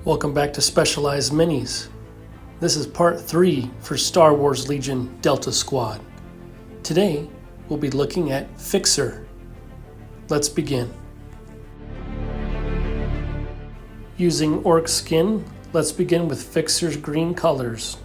Welcome back to Specialized Minis. This is part 3 for Star Wars Legion Delta Squad. Today, we'll be looking at Fixer. Let's begin. Using orc skin, let's begin with Fixer's green colors.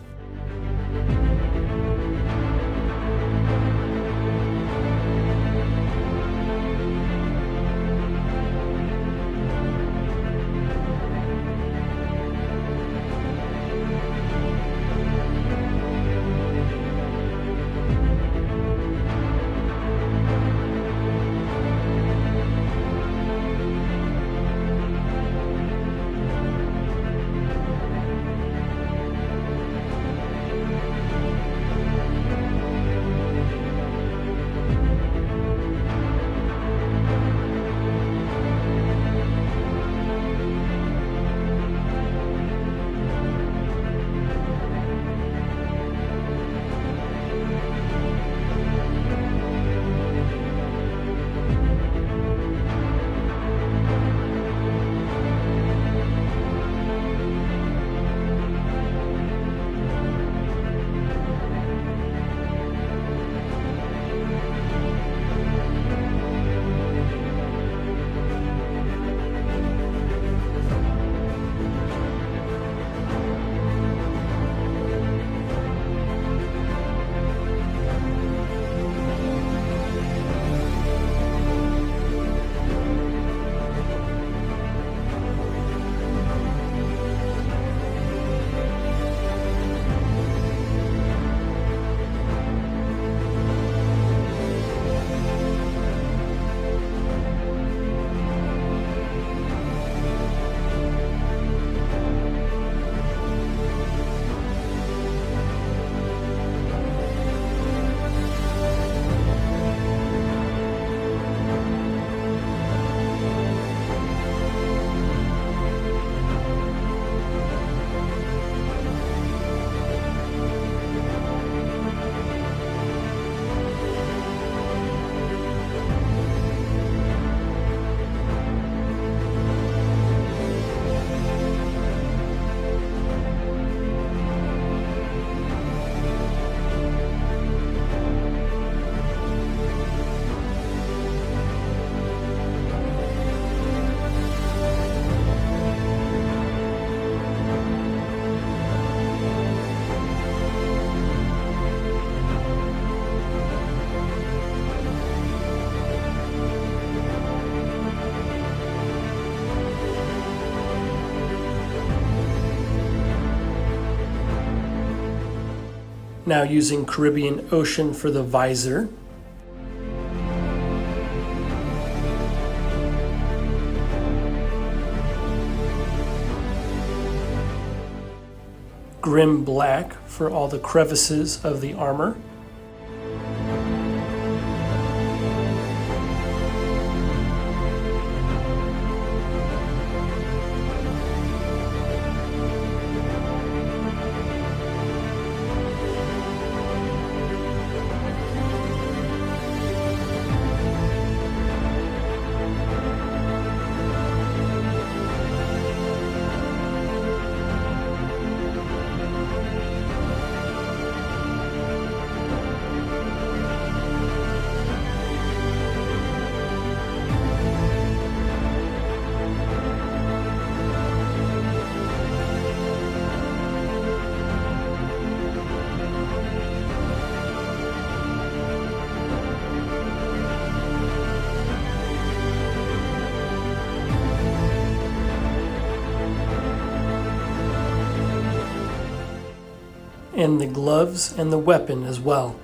Now using Caribbean Ocean for the visor. Grim Black for all the crevices of the armor. And the gloves and the weapon as well.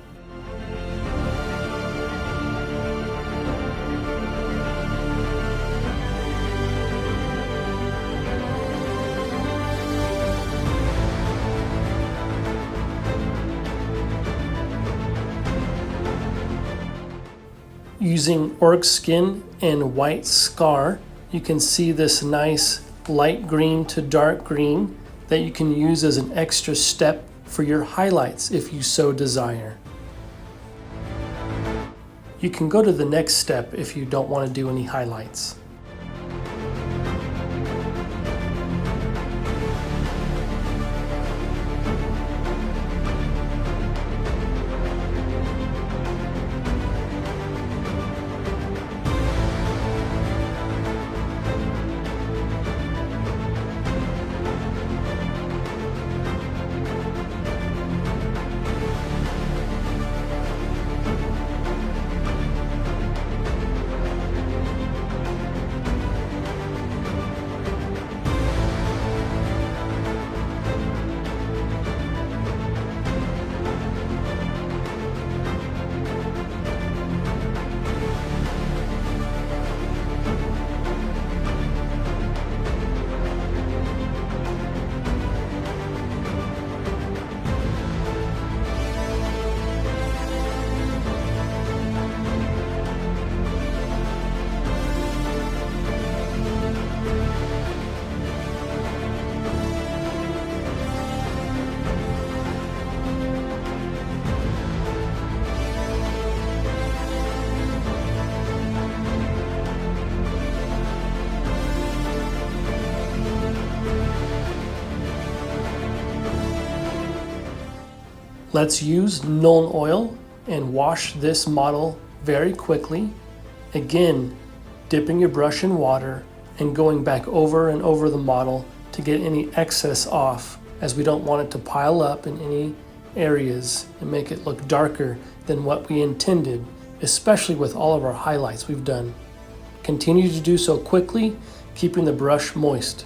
Using orc skin and white scar, you can see this nice light green to dark green that you can use as an extra step for your highlights if you so desire. You can go to the next step if you don't want to do any highlights. Let's use Nuln Oil and wash this model very quickly. Again, dipping your brush in water and going back over and over the model to get any excess off, as we don't want it to pile up in any areas and make it look darker than what we intended, especially with all of our highlights we've done. Continue to do so quickly, keeping the brush moist.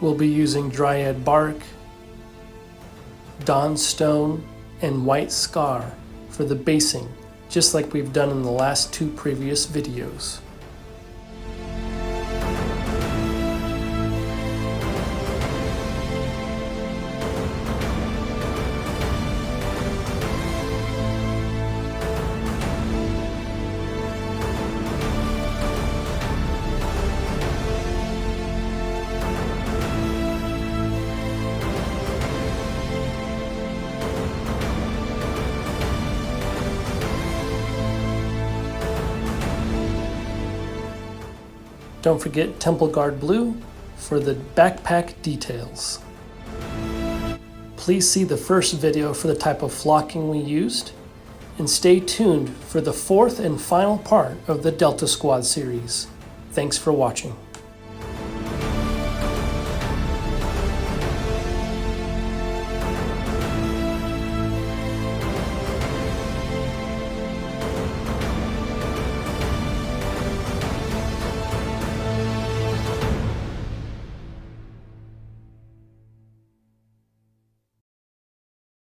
We'll be using Dryad Bark, Dawn Stone, and White Scar for the basing, just like we've done in the last two previous videos. Don't forget Temple Guard Blue for the backpack details. Please see the first video for the type of flocking we used, and stay tuned for the fourth and final part of the Delta Squad series. Thanks for watching.